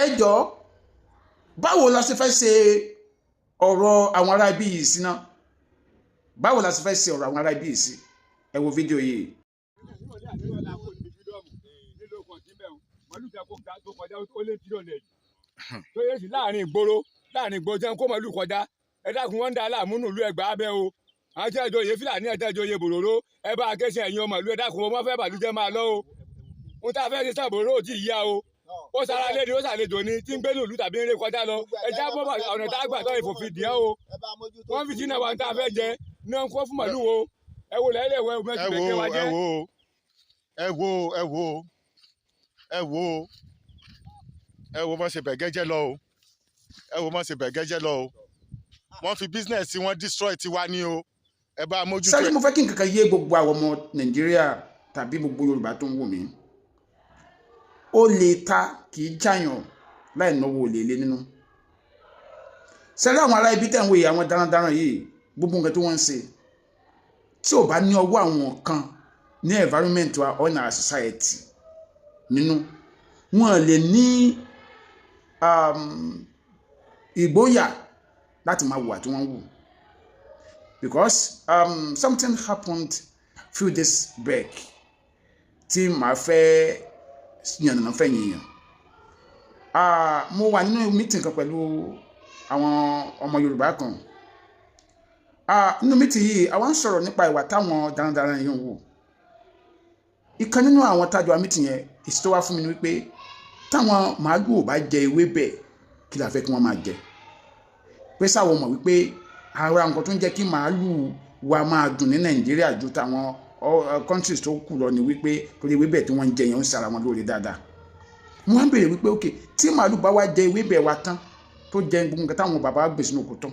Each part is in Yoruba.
ẹ jọ̀ọ́ báwo la ṣe fẹ́ ṣe ọ̀rọ̀ àwọn ará ibi yìí sí náà báwo la ṣe fẹ́ ṣe ọ̀rọ̀ àwọn ará ibi yìí sí ẹ wo fídíò yìí. láàrin ìgboro jẹun kó màlúù kọjá ẹ dákun wọn ń da aláàmú nílùú Ẹ̀gbá abẹ́ o àti ẹjọ́ oyè Fúlàní ẹjọ́ oyè bòròró ẹ bá akẹ́sẹ̀ ẹ̀yìn ọmọ ìlú ẹ dákun wọn fẹ́ bàlújẹ́ máa lọ o ohun tá a fẹ́ ṣe sàbòrò ò tí ì yá o ó sara lédi ó sàlejò ni tí ń gbé nílùú tàbí ń ré kọjá lọ ẹjá bọ́ ọ̀nà tá a gbà tọ́ ìfòfin dìé o wọ́n fi sínú àwọn tá a fẹ́ jẹ náà ń kó fún màlúù o ẹ wo lẹ́lẹ̀ wẹ́ o mẹ́tì bẹ̀kẹ́ wa jẹ́. ẹ wo mọ̀ ṣe bẹ̀gẹ́ jẹ́ lọ o ẹ wo mọ̀ ṣe bẹ̀gẹ́ jẹ́ lọ o wọ́n fi business wọn destroy tiwa ní o ẹ bá mójútó. sáré mo fẹ́ kí n kankan yé gbogbo àwọn ọmọ Nàìjíríà tàbí gbogbo Yorùbá tó ń wò mí ó lè ta kì í jàyàn láì náwó olè lé nínú sẹ́rẹ́ àwọn ará ibi tẹ̀ ń wòye àwọn darandaran yìí gbogbo nǹkan tí wọ́n ń ṣe tí ò bá ní ọwọ́ àwọn kan ní environment wa or in our society nínú wọn lè ní ìgboyà láti máa wùwà tí wọ́n wù because something happened few days back tí màá fẹ́ yànnàná fẹ́ yìnyín mo wà nínú meeting kan pẹ̀lú àwọn ọmọ Yorùbá kan nínú meeting yìí àwọn ń sọ̀rọ̀ nípa ìwà táwọn darandaran yìí ń wù ìkan nínú àwọn tájọ meeting yẹn èsì tó wá fún mi ni wípé táwọn màálù ò bá jẹ ewébẹ̀ kí la fẹ́ kí wọ́n máa jẹ pé sáwọn mọ̀ wípé ara nǹkan tó ń jẹ́ kí màálù wa máa dùn ní Nàìjíríà ju táwọn countries tó kù lọ ni wípé torí ewébẹ̀ tí wọ́n ń jẹ yẹn ń sara wọn lórí dáadáa mo wá ń béèrè wípé ok tí màálù bá wá jẹ ewébẹ̀ wa tán tó jẹ gbogbo nǹkan táwọn bàbá gbé sínú oko tán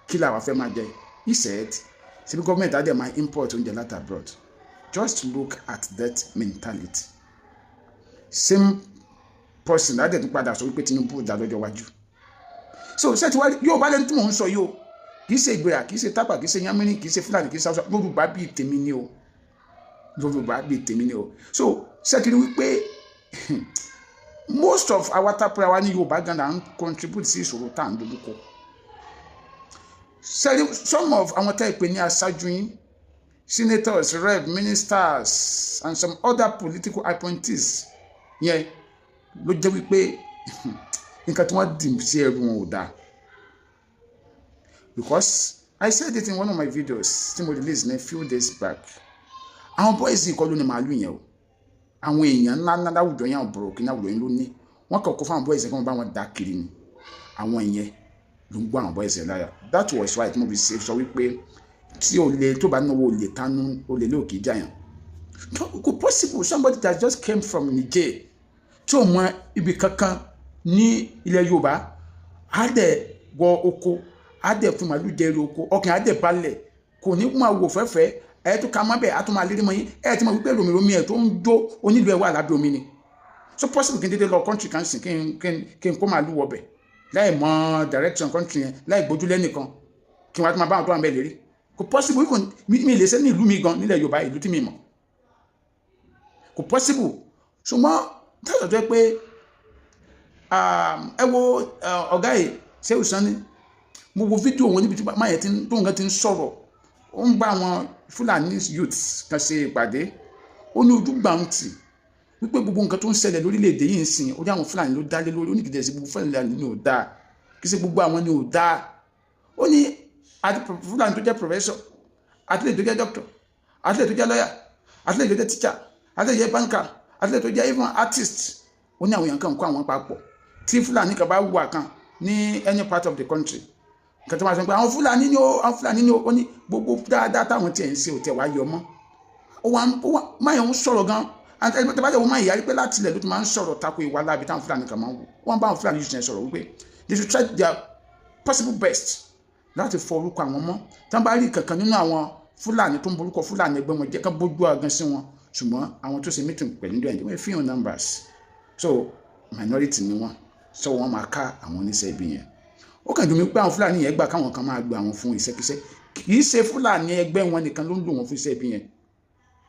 kí làwa fẹ́ máa jẹ he said ṣebí gọ́ọ̀mẹ̀ntì adé máa import oúnjẹ láti abroad just look at that mentality same person adé tó padà sọ wípé Tinubu dá lọ́jọ́ wájú so ṣé ti wá yóò bá lẹ́nu tí mò ń sọ yóò kì í ṣe ìgbéra kì í ṣe tápà kì í ṣe yánmínì kì í ṣe Fúlàní kì í ṣe Haúsá Yorùbá bíi tèmi ni o Yorùbá bíi tèmi ni o so ṣẹ́kiri wípé most of our tapura wa ní Yorùbá gan na ń contribute sí ìṣòro tá à ń dojúkọ some of àwọn tá ìpè ní aṣáájú yín senators rep ministers and some other political appointees yẹn ló jẹ́ wípé nǹkan tí wọ́n dì sí ẹrù wọn ò dáa because I said it in one of my videos tí mo release ní few days back àwọn boys yìí kọ́ ló ní màálù yẹn o àwọn èèyàn ńlá láwùjọ yẹn àbúrò kí náà lóyún ló ní wọ́n kàn kó fún àwọn boys yẹn kí wọ́n bá wọn dá kiri ni àwọn ìyẹn ló ń gbọ́ àwọn boys yẹn láyà that was why tí mo fi sọ wípé tí olè tó bá náwó olè tánú olè lóòkè jàyàn kò possible somebody that just came from Niger tí ò mọ ibi kankan ní ilẹ̀ Yorùbá á dẹ̀ wọ oko á dẹ̀ fún màálù jẹ́rìí oko ọkàn á dẹ̀ balẹ̀ kò ní máa wò fẹ́fẹ́ ẹ̀ tó ka mọ́ bẹ́ẹ̀ á tó máa lérí mọ́ yín ẹ̀ tí mo wípé romi ẹ̀ tó ń jó onílù ẹ̀ wà lábẹ́ omi ni so possible kí n dédé lọ country kan sìn kí n kó màálù wọ bẹ̀ láì mọ direction country yẹn láì gbójú lẹ́nìkan kí wọ́n á tó máa bá àwọn tó wà ń bẹ̀ lérí kò possible mi lè ṣe ní ìlú mi gan nílẹ̀ Yorùbá ìlú tí mi mọ̀ kò possible ṣùgbọ́n táyọ̀ tó yẹ pé ẹ wo ọ̀gá yìí ṣé òsánni mo wo fídíò wọn níbi tí máa yẹ tó nǹkan ti ń sọ̀rọ̀ ó ń bá àwọn Fúlàní youths kan ṣe ìpàdé ó ní ojú gbàǹtì wípé gbogbo nǹkan tó ń ṣẹlẹ̀ lórílẹ̀‐èdè yìí ń sìn orí àwọn Fúlàní ló dá lé lórí ó ní kìdẹ̀ sí gbogbo Fúlàní ni ò dáa kì í ṣe gbogbo àwọn ni ò dáa ó ní Fúlàní tó jẹ́ professor àtìlẹ́yìn tó jẹ́ doctor àtìlẹ́yìn tó jẹ́ lawyer àtìlẹ́yìn tó jẹ́ teacher àtìlẹ́yìn tó jẹ́ banker àtìlẹ́yìn tó jẹ́ even artist ó ní àwọn èèyàn kan kó àwọn papọ̀ tí Fúlàní kan bá wà kan ní any part of the country nǹkan tó máa sọ pé àwọn Fúlàní ni ó ní gbogbo dáadáa táwọn tiẹ̀ ń ṣe òtẹ̀ wá yọ mọ́ máa ń sọ̀rọ̀ gan tẹ́bàjẹ́ wọn máa yàrí pé láti ilẹ̀ ló ti máa ń sọ̀rọ̀ tako ìwà láàbí táwọn Fúlàní kan máa ń wò wọ́n bá àwọn Fúlàní yìí sọ̀rọ̀ wípé they should try their possible best láti fọ orúkọ àwọn mọ́ tí wọ́n bá rí kankan nínú àwọn Fúlàní tó ń borúkọ Fúlàní ẹgbẹ́ wọn jẹ́ ká bójú àgàn sí wọn ṣùgbọ́n àwọn tó ṣe meeting pẹ̀lú ìjọ ìjọba few numbers so minority ni wọ́n so wọ́n máa ká àwọn oníṣẹ́ ibi yẹn ó kàn dùn mí pé àwọn Fúlàní yẹn gbà káwọn kan máa lo àwọn fún iṣẹ́kíṣẹ́ kì í ṣe Fúlàní ẹgbẹ́ wọn nìkan ló ń lò wọ́n fún iṣẹ́ ibi yẹn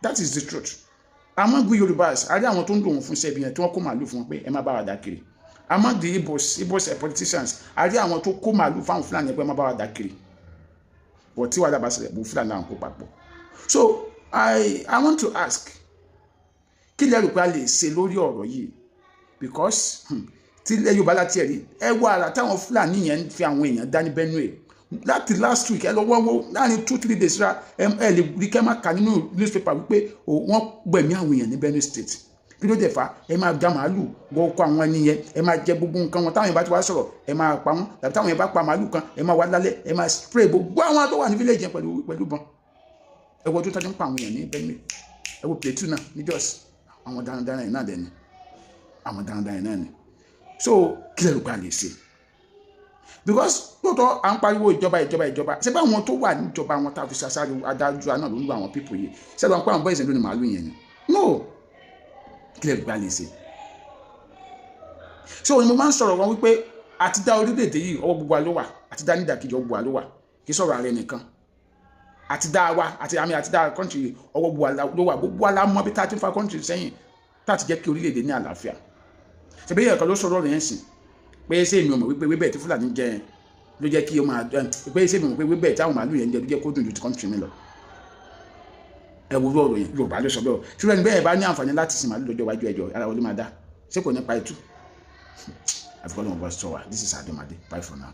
that is the truth àmọ́ gbé Yorùbá àrí àwọn tó ń lò wọ́n fún iṣẹ́ ibi yẹn tí wọ́n kó màálù fún wọn pé ẹ má bá wa dá kiri among the Igbos politicians a rí àwọn tó kó màálù fáwọn Fúlàní ẹgbẹ́ máa bá wa dá kiri but tí wàá dábàá sílẹ̀ bó Fúlàní náà kó papọ̀. So I want to ask kí lẹ rò pé a lè ṣe lórí ọ̀rọ̀ yìí because tí ilẹ̀ Yorùbá láti ẹ̀rí ẹ wá ara táwọn Fúlàní yẹn fi àwọn èèyàn dá ní Benue láti last week ẹ lọ wọ́wọ́ láàrin 2-3 days ra ẹ lè rí kẹ́ máa kà nínú newspaper wípé wọ́n gbẹ̀mí àwọn èèyàn ní Benue State kí ló dé fa ẹ máa já màálù wọ́n kọ́ àwọn ẹni yẹn ẹ máa jẹ gbogbo nǹkan wọn táwọn yẹn bá ti wá sọ̀rọ̀ ẹ máa pa wọn tàbí táwọn yẹn bá pa màálù kan ẹ máa wá lálẹ́ ẹ máa spray gbogbo àwọn tó wà ní village yẹn pẹ̀lú bọn ẹ wo tó tọ́jú ń pa àwọn èèyàn ní Benue ẹ wo Plateau náà ní Jos àwọn darandaran yẹn náà dẹ̀ ni àwọn darandaran yẹn náà ni so kí lè rò pé a lè ṣe because lóòótọ́ à ń pariwo ìjọba ṣé bá àwọn tó wà níjọba àwọn tá a fi ṣaṣáájú adájú náà lórí àwọn people yìí ṣé lọ́n pé àwọn boys lónìí màálù yẹn ni no kí lè rò pé a lè ṣe so ni mo máa ń sọ̀rọ̀ wọn wípé àti dá orílẹ̀-èdè yìí ọwọ́ gbogbo wa ló wà àti dá nídàkejì ọwọ́ gbogbo wa ló wà kì í sọ̀rọ̀ ààrẹ nìkan àti dá wa àti dá country ọwọ́ gbogbo wa ló wà gbogbo wa la mọ̀ bí tá a ti ń fa country sẹ́yìn tá a ti jẹ́ kí orílẹ̀-èdè ní àlàáfíà ṣebí yẹn kan ló sọ̀rọ̀ rẹ̀ yẹn sìn pé ṣé èmi ò mọ̀ wípé wíbẹ̀ tí Fúlàní jẹ ló jẹ́ kí o máa pé ṣé èmi mọ̀ pé wíbẹ̀ tí àwọn màálù yẹn jẹ ló jẹ́ kó dùn ju ti country mi lọ ẹ wo ọ̀rọ̀ yẹn Yorùbá ló sọ bẹ́ẹ̀ ṣùgbọ́n ẹni bẹ́ẹ̀ bá ní àǹfààní láti sin màálù lọ́jọ́ iwájú ẹjọ́ ara wọlé máa dá ṣé kò ní pa ètù àfikún ọlọ́run bá sọ wa this is Ademade bye for now.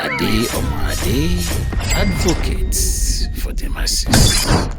Ade Omo Ade, advocate for the masses.